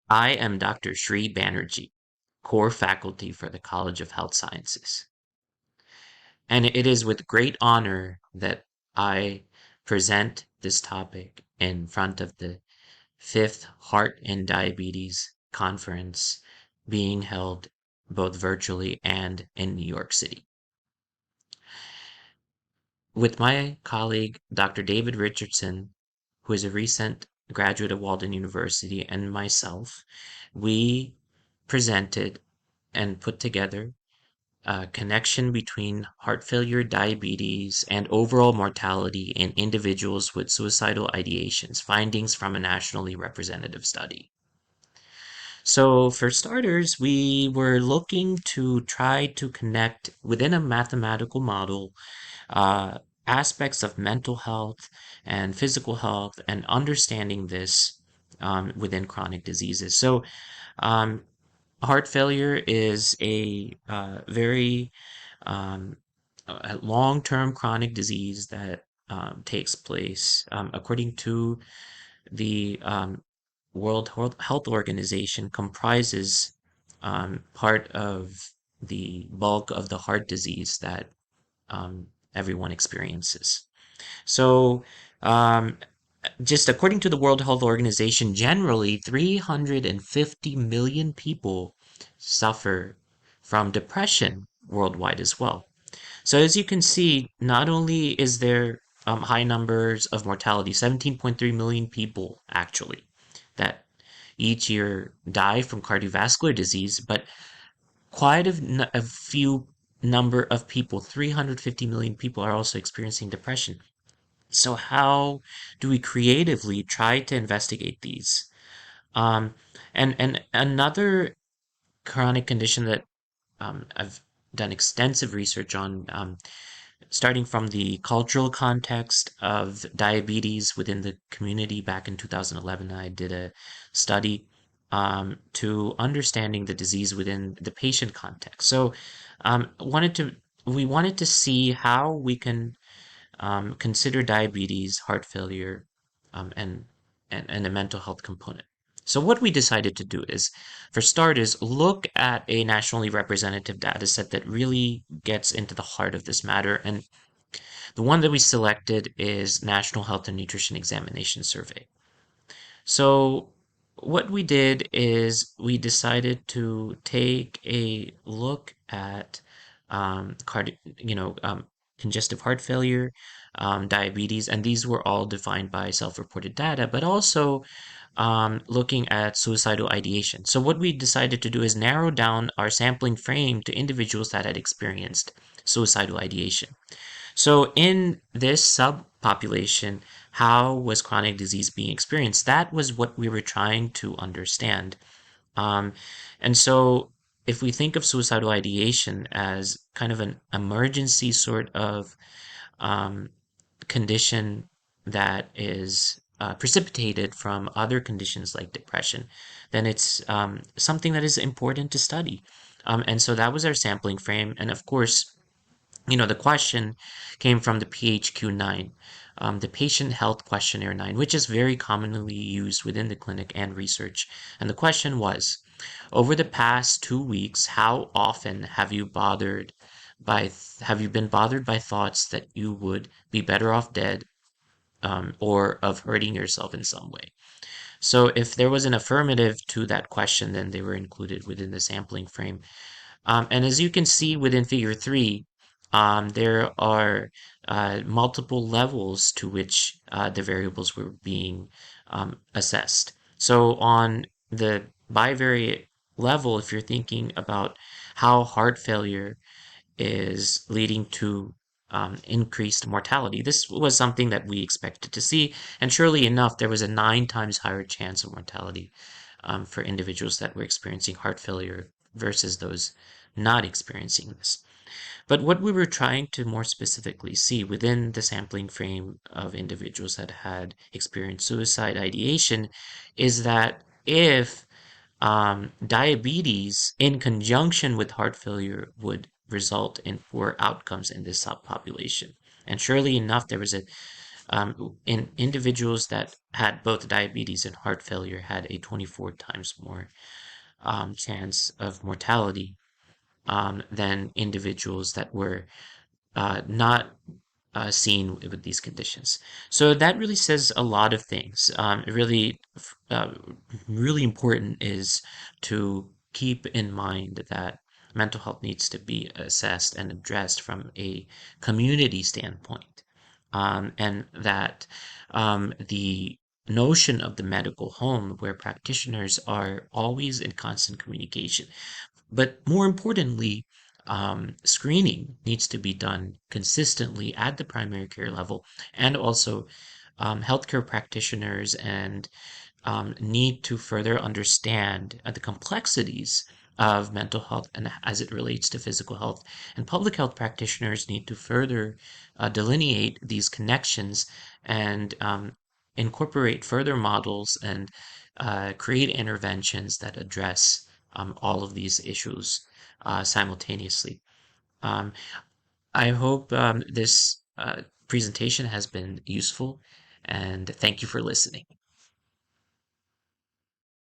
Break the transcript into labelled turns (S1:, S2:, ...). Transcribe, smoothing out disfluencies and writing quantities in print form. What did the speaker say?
S1: I am Dr. Sri Banerjee, core faculty for the College of Health Sciences. And it is with great honor that I present this topic in front of the fifth Heart and Diabetes Conference being held both virtually and in New York City. With my colleague, Dr. David Richardson, who is a recent graduate of Walden University, and myself, we presented and put together a connection between heart failure, diabetes, and overall mortality in individuals with suicidal ideations, findings from a nationally representative study. So, for starters, we were looking to try to connect within a mathematical model uh, aspects of mental health and physical health and understanding this within chronic diseases. So, um, heart failure is a very um, a long-term chronic disease that takes place according to the World Health Organization comprises part of the bulk of the heart disease that everyone experiences. So, um, just according to the World Health Organization, generally 350 million people suffer from depression worldwide as well. So as you can see, not only is there high numbers of mortality, 17.3 million people actually, that each year die from cardiovascular disease, but quite a few number of people, 350 million people, are also experiencing depression. So how do we creatively try to investigate these? Um, and another chronic condition that I've done extensive research on, starting from the cultural context of diabetes within the community back in 2011, I did a study to understanding the disease within the patient context. So, wanted to we wanted to see how we can consider diabetes, heart failure, and, and a mental health component. So what we decided to do is, for starters, look at a nationally representative data set that really gets into the heart of this matter. And the one that we selected is National Health and Nutrition Examination Survey. So what we did is we decided to take a look at congestive heart failure, diabetes, and these were all defined by self-reported data, but also looking at suicidal ideation. So what we decided to do is narrow down our sampling frame to individuals that had experienced suicidal ideation. So in this subpopulation, how was chronic disease being experienced? That was what we were trying to understand. Um, and so if we think of suicidal ideation as kind of an emergency sort of um, condition that is precipitated from other conditions like depression, then it's something that is important to study. And so that was our sampling frame. And of course, the question came from the PHQ-9, the Patient Health Questionnaire 9, which is very commonly used within the clinic and research. And the question was, over the past 2 weeks, how often have you been bothered by thoughts that you would be better off dead, or of hurting yourself in some way? So if there was an affirmative to that question, then they were included within the sampling frame. And as you can see within figure 3, there are multiple levels to which the variables were being assessed. So on the bivariate level, if you're thinking about how heart failure is leading to increased mortality, this was something that we expected to see. And surely enough, there was a 9 times higher chance of mortality for individuals that were experiencing heart failure versus those not experiencing this. But what we were trying to more specifically see within the sampling frame of individuals that had experienced suicide ideation is that if diabetes in conjunction with heart failure would result in poor outcomes in this subpopulation. And surely enough, there was in individuals that had both diabetes and heart failure had a 24 times more chance of mortality than individuals that were not seen with these conditions. So that really says a lot of things. Uh, really important is to keep in mind that mental health needs to be assessed and addressed from a community standpoint, and that the notion of the medical home, where practitioners are always in constant communication, but more importantly, screening needs to be done consistently at the primary care level, and also healthcare practitioners and need to further understand the complexities of mental health and as it relates to physical health. And public health practitioners need to further delineate these connections and incorporate further models and create interventions that address all of these issues simultaneously. Um, I hope this presentation has been useful, and thank you for listening.